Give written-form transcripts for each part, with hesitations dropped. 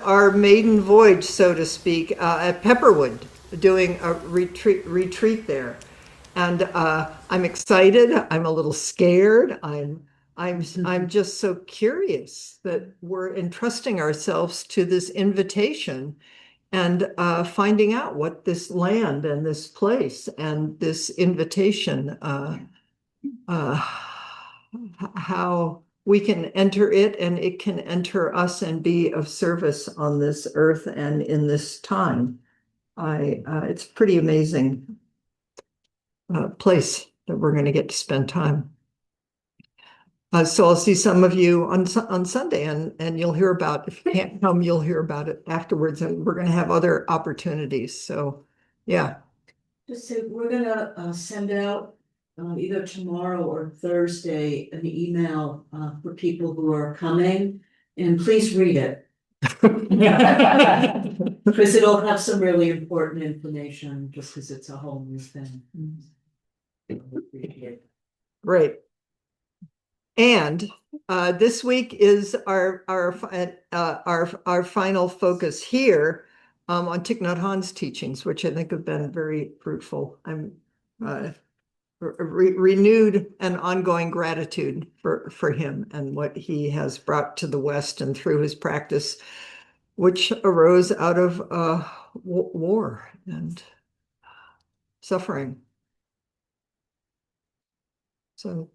our maiden voyage, so to speak, at Pepperwood, doing a retreat there, and I'm excited. I'm a little scared. I'm just so curious that we're entrusting ourselves to this invitation and finding out what this land and this place and this invitation, uh, how we can enter it and it can enter us and be of service on this earth and in this time. It's a pretty amazing place that we're going to get to spend time. So I'll see some of you on Sunday, and you'll hear about, if you can't come, you'll hear about it afterwards, and we're going to have other opportunities. So, yeah. Just say, we're gonna send out either tomorrow or Thursday an email for people who are coming, and please read it. Because it'll have some really important information, just because it's a whole new thing. Great. And this week is our final focus here on Thich Nhat Hanh's teachings, which I think have been very fruitful. I'm renewed and ongoing gratitude for him and what he has brought to the West and through his practice, which arose out of war and suffering. So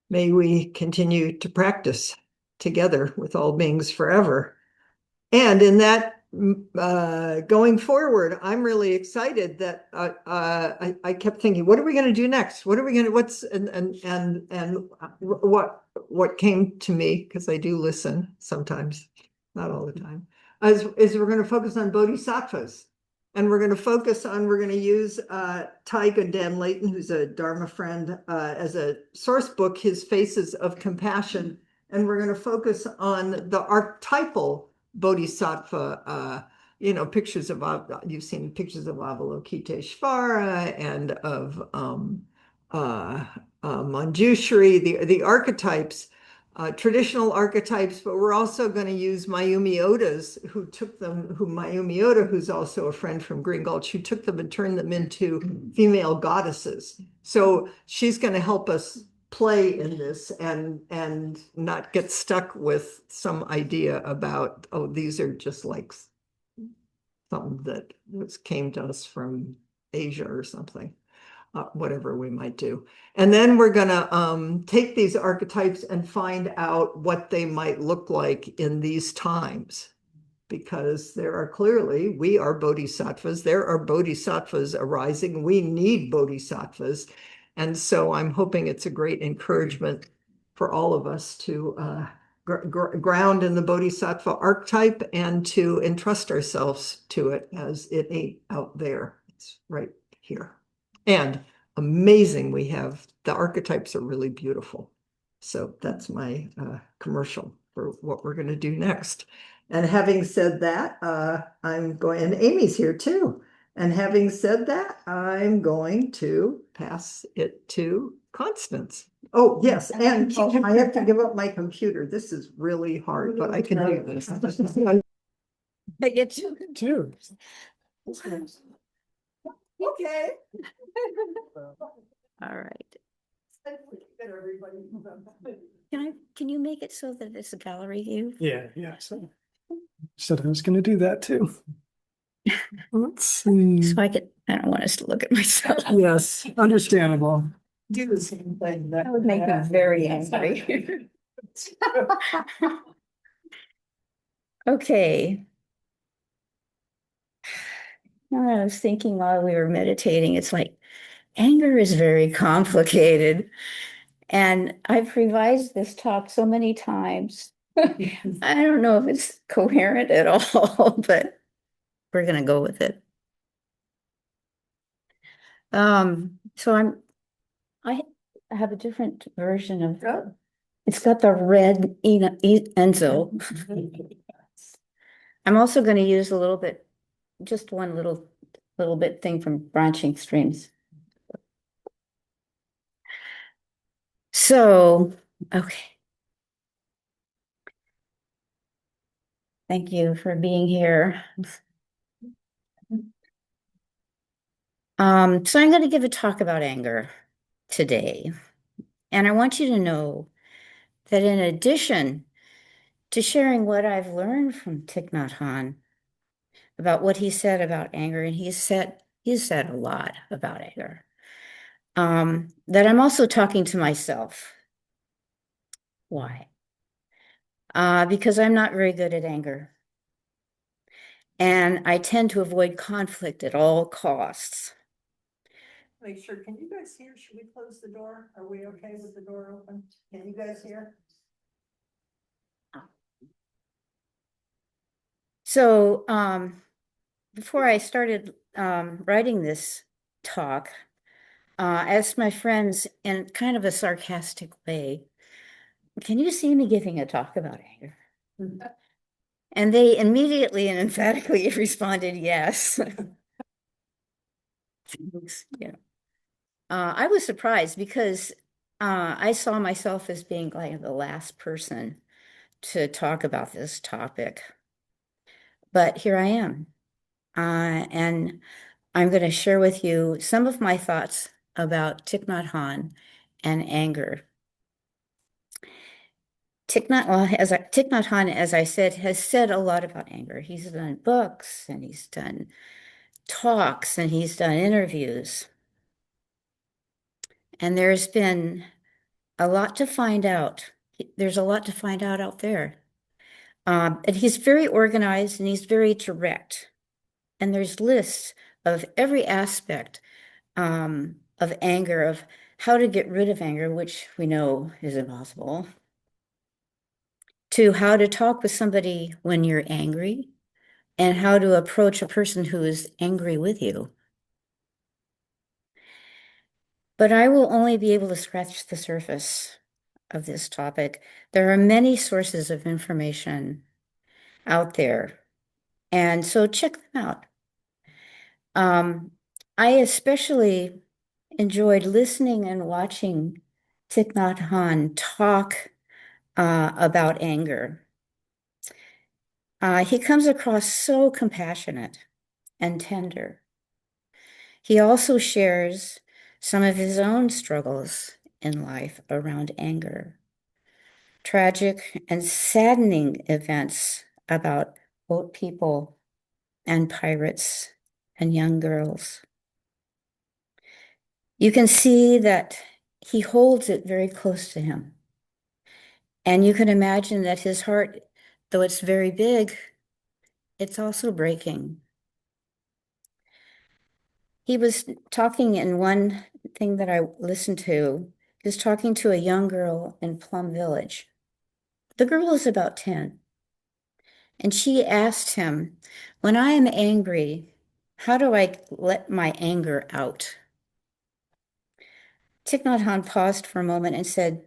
may we continue to practice together with all beings forever. And in that, going forward, I'm really excited that I kept thinking, what are we going to do next? What are we going to, what's, and what came to me, because I do listen sometimes, not all the time, is we're going to focus on bodhisattvas. And we're going to use Ty Godan Layton, who's a Dharma friend, as a source book, his Faces of Compassion. And we're going to focus on the archetypal bodhisattva, pictures of, you've seen pictures of Avalokiteshvara and of Manjushri, the archetypes, traditional archetypes, but we're also going to use Mayumi Oda's, Mayumi Oda, who's also a friend from Green Gulch, who took them and turned them into female goddesses. So she's going to help us play in this and not get stuck with some idea about, oh, these are just like something that came to us from Asia or something. Whatever we might do. And then we're going to take these archetypes and find out what they might look like in these times. Because we are bodhisattvas. There are bodhisattvas arising. We need bodhisattvas. And so I'm hoping it's a great encouragement for all of us to ground in the bodhisattva archetype and to entrust ourselves to it as it ain't out there. It's right here. And amazing, the archetypes are really beautiful. So that's my commercial for what we're going to do next. And having said that, and Amy's here too. And having said that, I'm going to pass it to Constance. Oh, yes, and I have to give up my computer. This is really hard, but I can do this. I get you too. Okay. All right. Can you make it so that it's a gallery view? Yeah. So said I was going to do that too. Let's see. So I don't want us to look at myself. Yes, understandable. Do the same thing. That would make me very angry. Okay. I was thinking while we were meditating, it's like anger is very complicated. And I've revised this talk so many times. I don't know if it's coherent at all, but we're going to go with it. So I have a different version of it's got the red Enzo. I'm also going to use just one little bit thing from Branching Streams. So, okay. Thank you for being here. So I'm going to give a talk about anger today. And I want you to know that in addition to sharing what I've learned from Thich Nhat Hanh about what he said about anger, and he's said a lot about anger, that I'm also talking to myself. Why? Because I'm not very good at anger. And I tend to avoid conflict at all costs. Make sure, can you guys hear? Should we close the door? Are we okay with the door open? Can you guys hear? So before I started writing this talk, I asked my friends in kind of a sarcastic way, can you see me giving a talk about anger? And they immediately and emphatically responded, yes. Yeah. I was surprised because I saw myself as being like the last person to talk about this topic. But here I am. And I'm going to share with you some of my thoughts about Thich Nhat Hanh and anger. Thich Nhat Hanh, as I said, has said a lot about anger. He's done books and he's done talks and he's done interviews. And there's been a lot to find out. There's a lot to find out there. And he's very organized and he's very direct. And there's lists of every aspect of anger, of how to get rid of anger, which we know is impossible, to how to talk with somebody when you're angry, and how to approach a person who is angry with you. But I will only be able to scratch the surface of this topic. There are many sources of information out there, and so check them out. I especially enjoyed listening and watching Thich Nhat Hanh talk about anger. He comes across so compassionate and tender. He also shares some of his own struggles in life around anger, tragic and saddening events about boat people and pirates and young girls. You can see that he holds it very close to him. And you can imagine that his heart, though it's very big, it's also breaking. He was talking in one thing that I listened to, he was talking to a young girl in Plum Village. The girl is about 10. And she asked him, when I am angry, how do I let my anger out? Thich Nhat Hanh paused for a moment and said,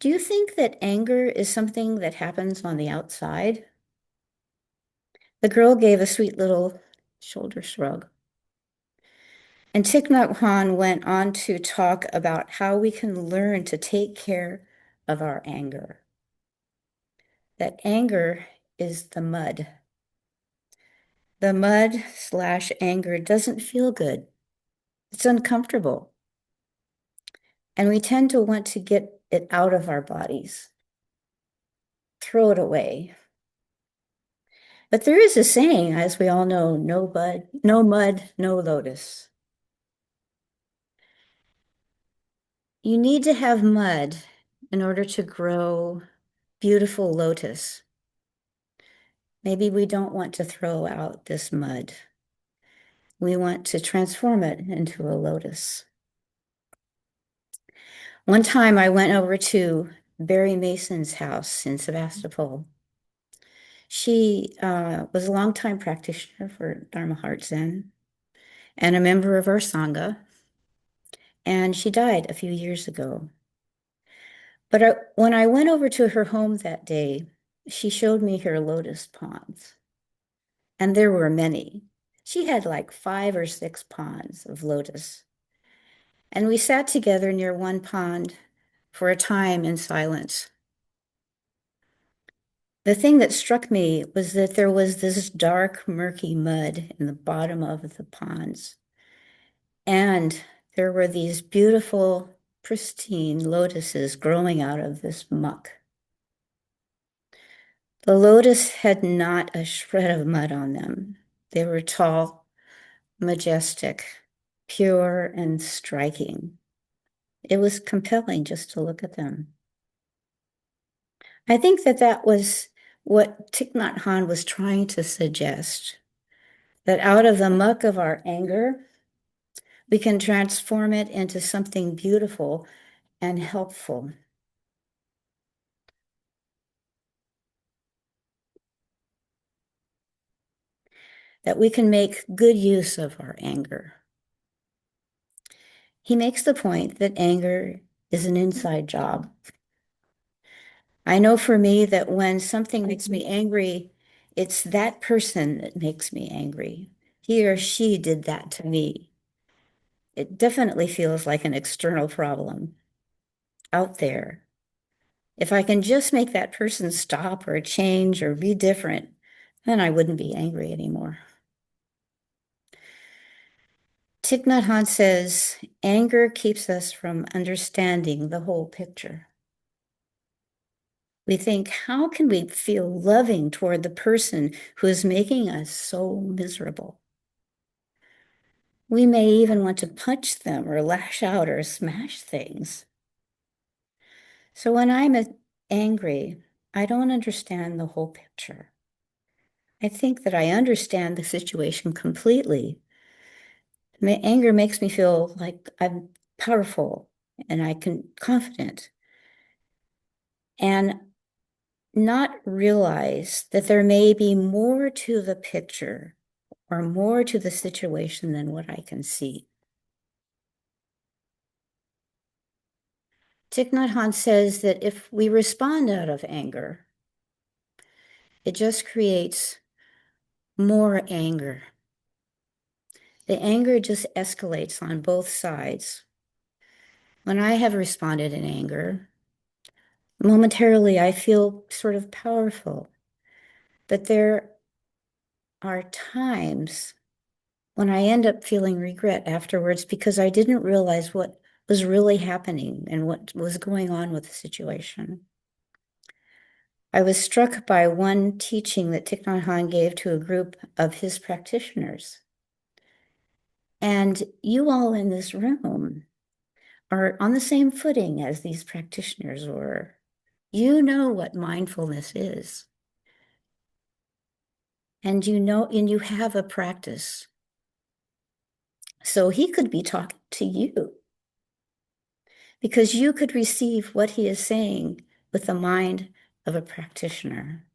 do you think that anger is something that happens on the outside? The girl gave a sweet little shoulder shrug. And Thich Nhat Hanh went on to talk about how we can learn to take care of our anger. That anger is the mud. The mud/anger doesn't feel good. It's uncomfortable. And we tend to want to get it out of our bodies, throw it away. But there is a saying, as we all know, no mud, no lotus. You need to have mud in order to grow beautiful lotus. Maybe we don't want to throw out this mud. We want to transform it into a lotus. One time I went over to Barry Mason's house in Sebastopol. She was a longtime practitioner for Dharma Heart Zen and a member of our Sangha, and she died a few years ago. But when I went over to her home that day, she showed me her lotus ponds, and there were many. She had like 5 or 6 ponds of lotus. And we sat together near one pond for a time in silence. the thing that struck me was that there was this dark, murky mud in the bottom of the ponds. And there were these beautiful, pristine lotuses growing out of this muck. The lotus had not a shred of mud on them. They were tall, majestic, pure, and striking. It was compelling just to look at them. I think that that was what Thich Nhat Hanh was trying to suggest, that out of the muck of our anger, we can transform it into something beautiful and helpful. That we can make good use of our anger. He makes the point that anger is an inside job. I know for me that when something makes me angry, it's that person that makes me angry. He or she did that to me. It definitely feels like an external problem out there. If I can just make that person stop or change or be different, then I wouldn't be angry anymore. Thich Nhat Hanh says, anger keeps us from understanding the whole picture. We think, how can we feel loving toward the person who is making us so miserable? We may even want to punch them or lash out or smash things. So when I'm angry, I don't understand the whole picture. I think that I understand the situation completely. Anger makes me feel like I'm powerful and I can confident and not realize that there may be more to the picture or more to the situation than what I can see. Thich Nhat Hanh says that if we respond out of anger, it just creates more anger. The anger just escalates on both sides. When I have responded in anger, momentarily I feel sort of powerful. But there are times when I end up feeling regret afterwards because I didn't realize what was really happening and what was going on with the situation. I was struck by one teaching that Thich Nhat Hanh gave to a group of his practitioners. And you all in this room are on the same footing as these practitioners were. You know what mindfulness is. And you know, and you have a practice. So he could be talking to you because you could receive what he is saying with the mind of a practitioner.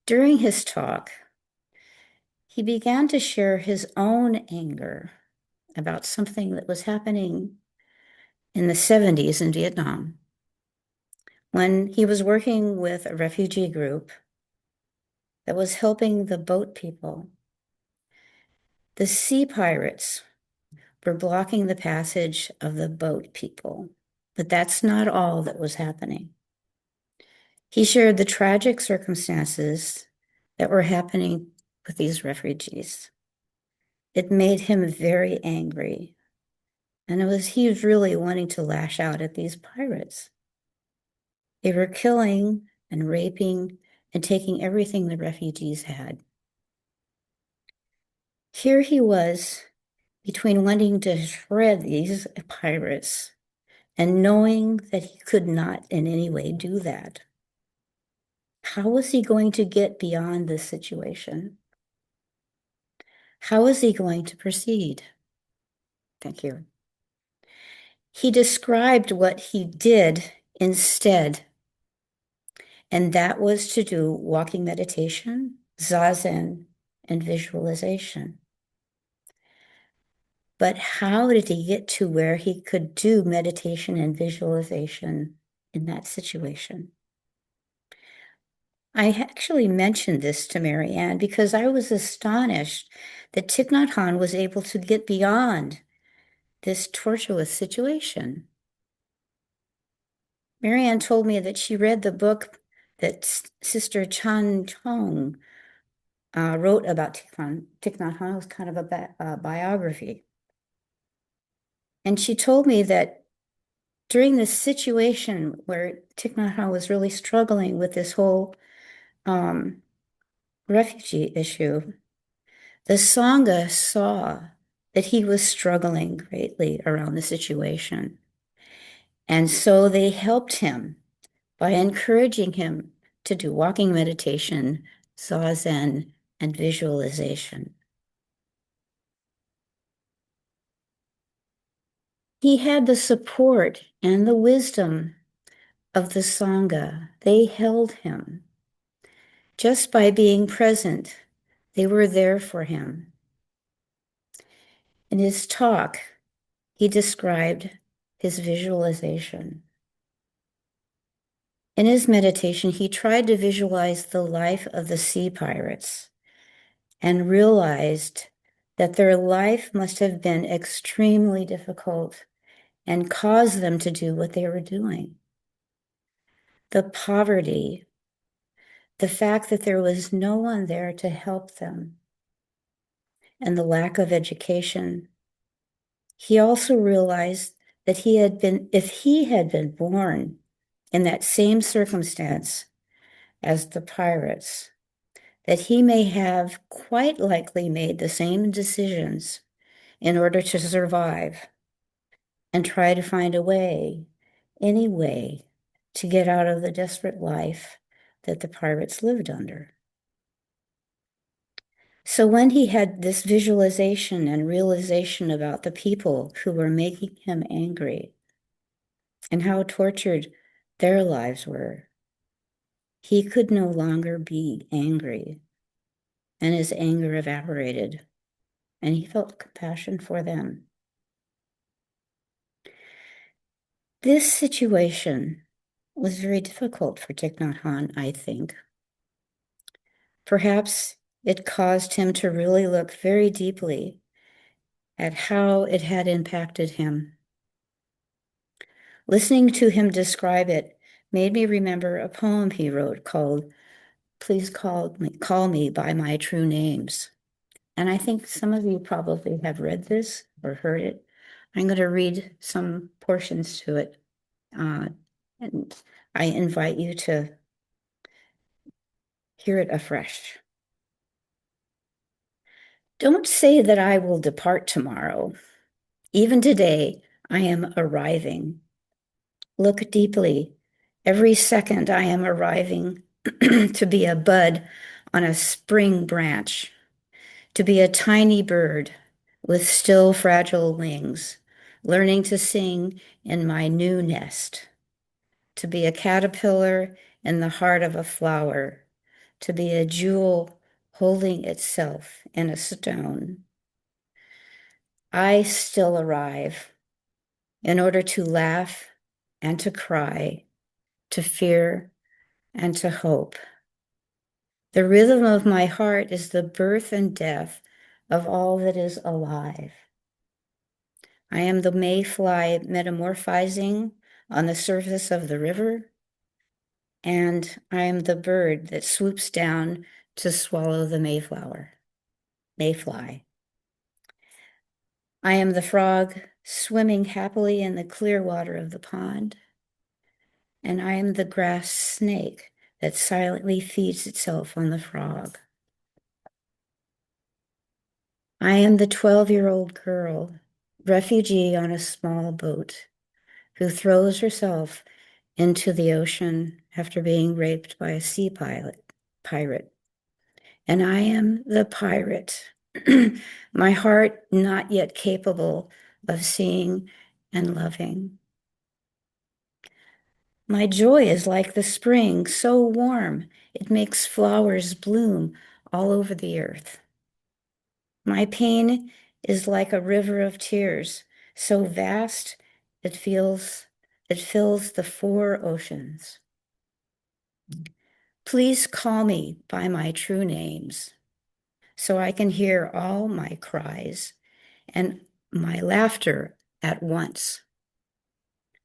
During his talk, he began to share his own anger about something that was happening in the 70s in Vietnam when he was working with a refugee group that was helping the boat people. The sea pirates were blocking the passage of the boat people, but that's not all that was happening. He shared the tragic circumstances that were happening with these refugees. It made him very angry. And he was really wanting to lash out at these pirates. They were killing and raping and taking everything the refugees had. Here he was between wanting to shred these pirates and knowing that he could not in any way do that. How was he going to get beyond this situation? How is he going to proceed? Thank you. He described what he did instead, and that was to do walking meditation, zazen, and visualization. But how did he get to where he could do meditation and visualization in that situation? I actually mentioned this to Mary Ann because I was astonished that Thich Nhat Hanh was able to get beyond this tortuous situation. Mary Ann told me that she read the book that Sister Chan Tong wrote about Thich Nhat Hanh. It was kind of a biography. And she told me that during this situation where Thich Nhat Hanh was really struggling with this whole refugee issue, the Sangha saw that he was struggling greatly around the situation. And so they helped him by encouraging him to do walking meditation, zazen, and visualization. He had the support and the wisdom of the Sangha. They held him. Just by being present, they were there for him. In his talk, he described his visualization. In his meditation, he tried to visualize the life of the sea pirates and realized that their life must have been extremely difficult and caused them to do what they were doing. The poverty, the fact that there was no one there to help them, and the lack of education. He also realized that if he had been born in that same circumstance as the pirates, that he may have quite likely made the same decisions in order to survive and try to find a way, any way, to get out of the desperate life that the pirates lived under. So when he had this visualization and realization about the people who were making him angry and how tortured their lives were, he could no longer be angry, and his anger evaporated, and he felt compassion for them. This situation was very difficult for Thich Nhat Hanh, I think. Perhaps it caused him to really look very deeply at how it had impacted him. Listening to him describe it made me remember a poem he wrote called Please Call Me by My True Names. And I think some of you probably have read this or heard it. I'm going to read some portions to it. And I invite you to hear it afresh. Don't say that I will depart tomorrow. Even today, I am arriving. Look deeply. Every second I am arriving to be a bud on a spring branch, to be a tiny bird with still fragile wings, learning to sing in my new nest, to be a caterpillar in the heart of a flower, to be a jewel holding itself in a stone. I still arrive in order to laugh and to cry, to fear and to hope. The rhythm of my heart is the birth and death of all that is alive. I am the mayfly metamorphizing on the surface of the river, and I am the bird that swoops down to swallow the mayfly. I am the frog swimming happily in the clear water of the pond, and I am the grass snake that silently feeds itself on the frog. I am the 12-year-old girl, refugee on a small boat, who throws herself into the ocean after being raped by a pirate. And I am the pirate, my heart not yet capable of seeing and loving. My joy is like the spring, so warm, it makes flowers bloom all over the earth. My pain is like a river of tears, so vast it fills the four oceans. Please call me by my true names, so I can hear all my cries and my laughter at once,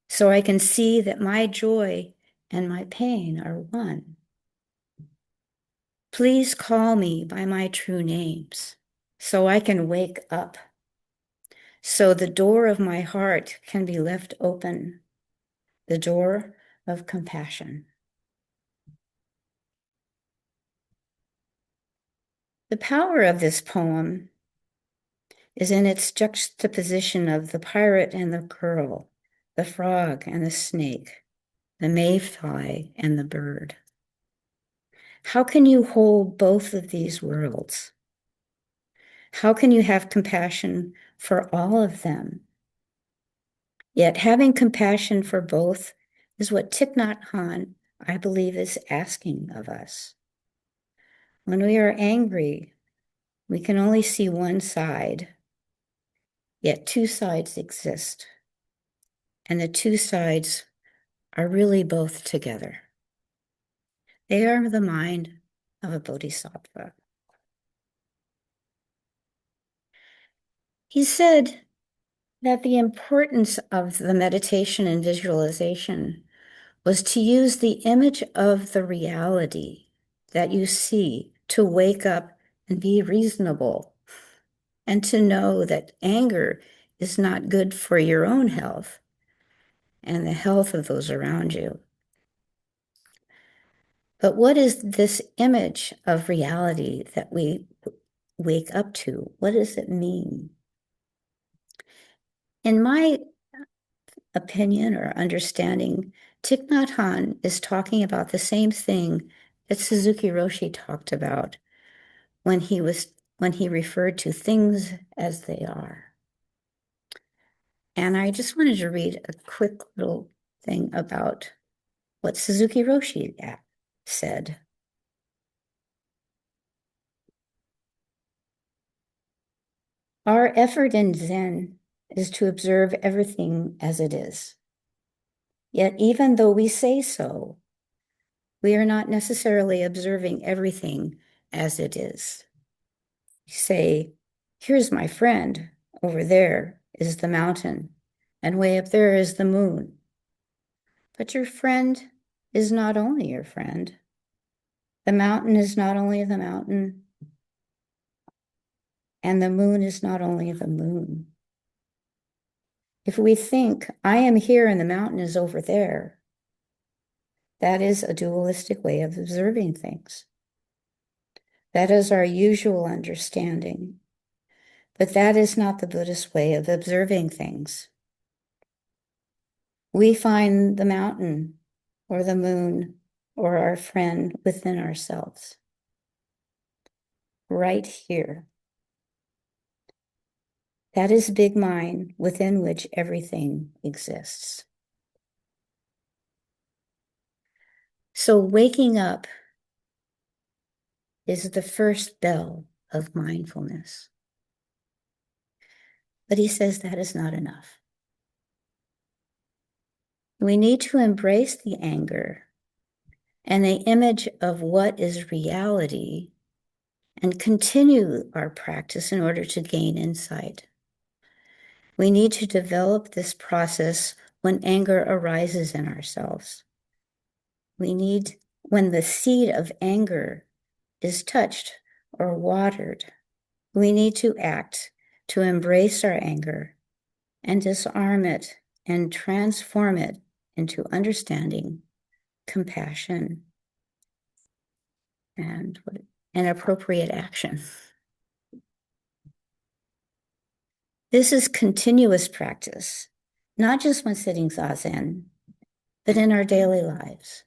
so I can see that my joy and my pain are one. Please call me by my true names so I can wake up, so the door of my heart can be left open, the door of compassion. The power of this poem is in its juxtaposition of the pirate and the girl, the frog and the snake, the mayfly and the bird. How can you hold both of these worlds? How can you have compassion for all of them? Yet having compassion for both is what Thich Nhat Hanh, I believe, is asking of us. When we are angry, we can only see one side, yet two sides exist. And the two sides are really both together. They are the mind of a bodhisattva. He said that the importance of the meditation and visualization was to use the image of the reality that you see to wake up and be reasonable, and to know that anger is not good for your own health and the health of those around you. But what is this image of reality that we wake up to? What does it mean? In my opinion or understanding, Thich Nhat Hanh is talking about the same thing that Suzuki Roshi talked about when he referred to things as they are. And I just wanted to read a quick little thing about what Suzuki Roshi said. Our effort in Zen is to observe everything as it is. Yet even though we say so, we are not necessarily observing everything as it is. You say, here's my friend, over there is the mountain, and way up there is the moon. But your friend is not only your friend. The mountain is not only the mountain, and the moon is not only the moon. If we think, I am here and the mountain is over there, that is a dualistic way of observing things. That is our usual understanding. But that is not the Buddhist way of observing things. We find the mountain or the moon or our friend within ourselves, right here. That is big mind within which everything exists. So waking up is the first bell of mindfulness. But he says that is not enough. We need to embrace the anger and the image of what is reality and continue our practice in order to gain insight. We need to develop this process when anger arises in ourselves. When the seed of anger is touched or watered, we need to act to embrace our anger and disarm it and transform it into understanding, compassion, and appropriate action. This is continuous practice, not just when sitting zazen, but in our daily lives.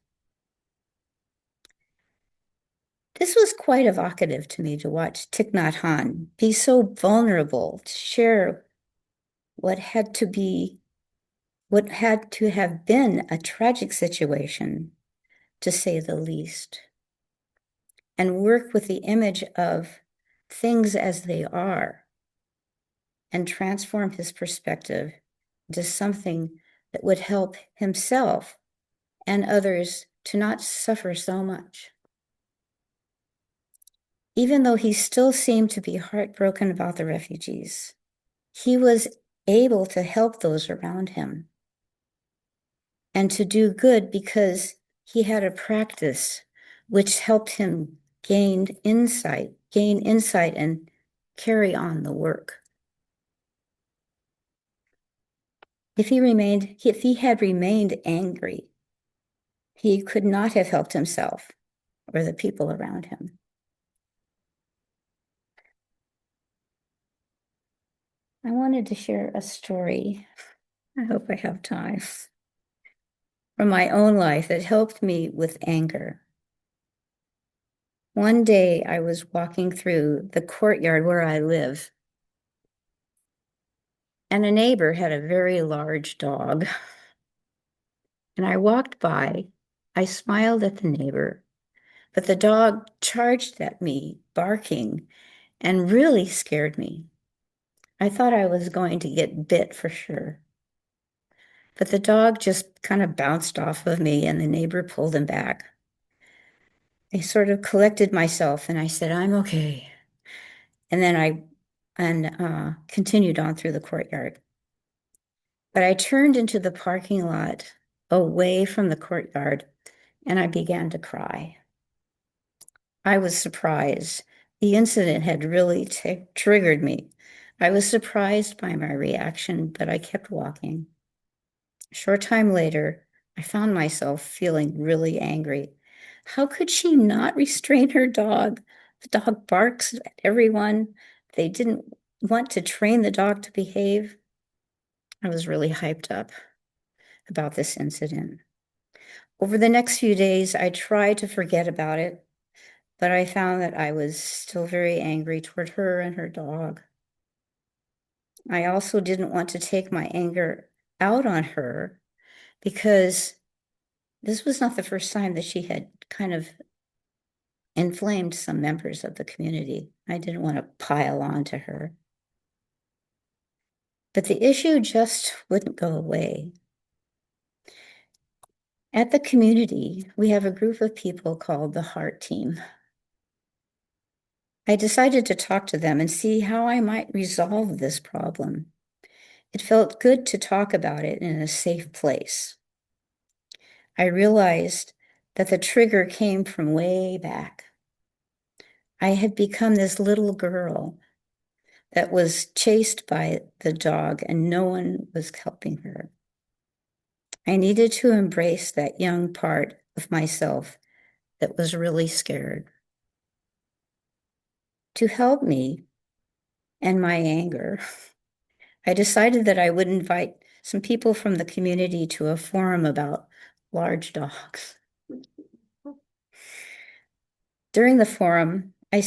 This was quite evocative to me to watch Thich Nhat Hanh be so vulnerable to share what had to have been a tragic situation, to say the least, and work with the image of things as they are and transform his perspective into something that would help himself and others to not suffer so much. Even though he still seemed to be heartbroken about the refugees, he was able to help those around him and to do good because he had a practice which helped him gain insight, and carry on the work. If he had remained angry, he could not have helped himself or the people around him. I wanted to share a story. I hope I have time. From my own life that helped me with anger. One day I was walking through the courtyard where I live, and a neighbor had a very large dog. And I walked by, I smiled at the neighbor, but the dog charged at me, barking, and really scared me. I thought I was going to get bit for sure. But the dog just kind of bounced off of me, and the neighbor pulled him back. I sort of collected myself and I said, I'm okay. And then I continued on through the courtyard. But I turned into the parking lot away from the courtyard and I began to cry. I was surprised. The incident had really triggered me. I was surprised by my reaction, but I kept walking. A short time later, I found myself feeling really angry. How could she not restrain her dog? The dog barks at everyone. They didn't want to train the dog to behave. I was really hyped up about this incident. Over the next few days, I tried to forget about it, but I found that I was still very angry toward her and her dog. I also didn't want to take my anger out on her because this was not the first time that she had kind of inflamed some members of the community. I didn't want to pile on to her. But the issue just wouldn't go away. At the community, we have a group of people called the Heart Team. I decided to talk to them and see how I might resolve this problem. It felt good to talk about it in a safe place. I realized that the trigger came from way back. I had become this little girl that was chased by the dog and no one was helping her. I needed to embrace that young part of myself that was really scared. To help me and my anger, I decided that I would invite some people from the community to a forum about large dogs. During the forum, I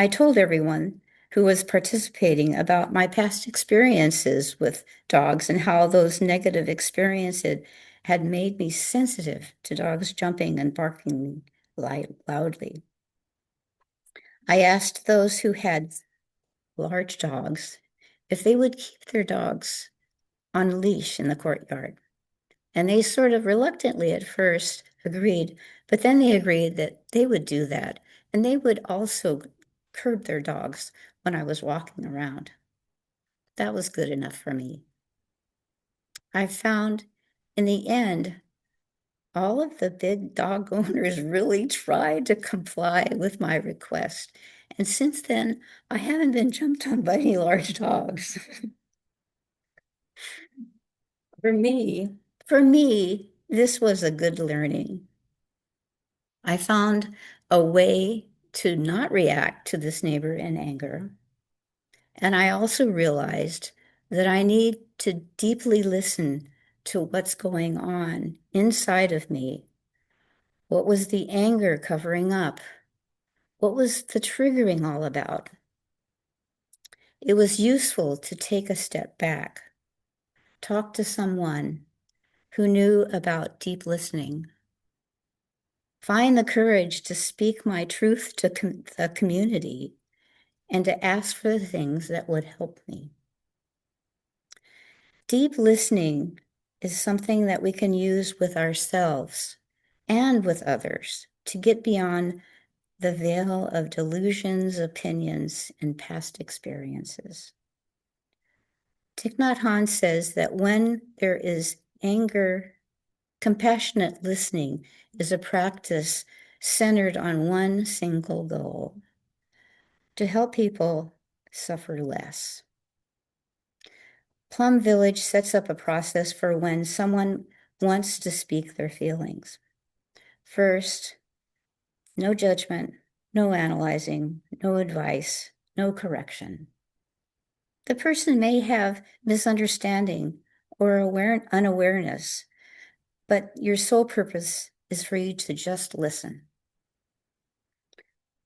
told everyone who was participating about my past experiences with dogs and how those negative experiences had made me sensitive to dogs jumping and barking loudly. I asked those who had large dogs if they would keep their dogs on leash in the courtyard. And they sort of reluctantly at first agreed, but then they agreed that they would do that. And they would also curb their dogs when I was walking around. That was good enough for me. I found in the end, all of the big dog owners really tried to comply with my request. And since then, I haven't been jumped on by any large dogs. For me, this was a good learning. I found a way to not react to this neighbor in anger. And I also realized that I need to deeply listen to what's going on inside of me. What was the anger covering up? What was the triggering all about? It was useful to take a step back, talk to someone who knew about deep listening, find the courage to speak my truth to the community and to ask for the things that would help me. Deep listening is something that we can use with ourselves and with others to get beyond the veil of delusions, opinions, and past experiences. Thich Nhat says that when there is anger, compassionate listening is a practice centered on one single goal: to help people suffer less. Plum Village sets up a process for when someone wants to speak their feelings. First, no judgment, no analyzing, no advice, no correction. The person may have misunderstanding or unawareness, but your sole purpose is for you to just listen.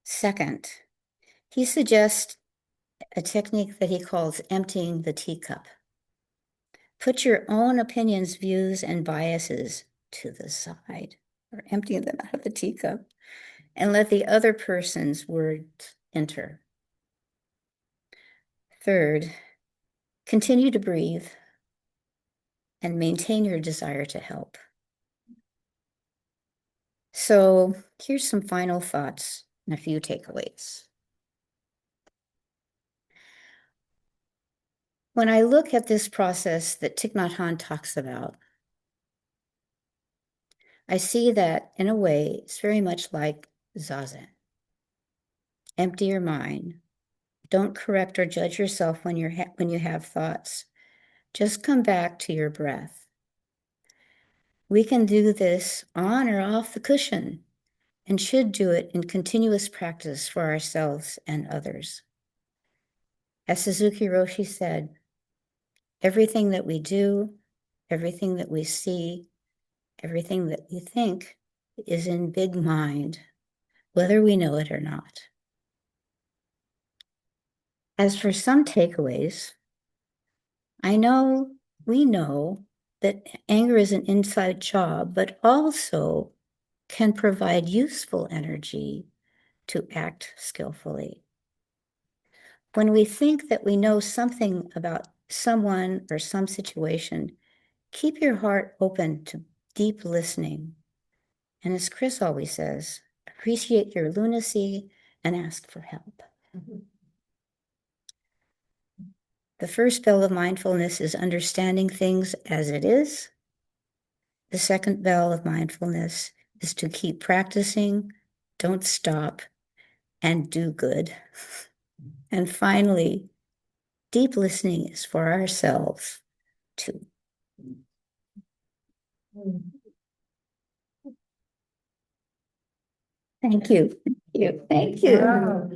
Second, he suggests a technique that he calls emptying the teacup. Put your own opinions, views, and biases to the side, or emptying them out of the teacup, and let the other person's words enter. Third, continue to breathe and maintain your desire to help. So here's some final thoughts and a few takeaways. When I look at this process that Thich Nhat Hanh talks about, I see that in a way it's very much like Zazen. Empty your mind. Don't correct or judge yourself when you have thoughts. Just come back to your breath. We can do this on or off the cushion and should do it in continuous practice for ourselves and others. As Suzuki Roshi said, everything that we do, everything that we see, everything that we think is in big mind, whether we know it or not. As for some takeaways, we know that anger is an inside job, but also can provide useful energy to act skillfully. When we think that we know something about someone or some situation, keep your heart open to deep listening. And as Chris always says, appreciate your lunacy and ask for help. The first bell of mindfulness is understanding things as it is. The second bell of mindfulness is to keep practicing, don't stop, and do good. And finally, deep listening is for ourselves too. Thank you. Thank you. Thank you. Wow.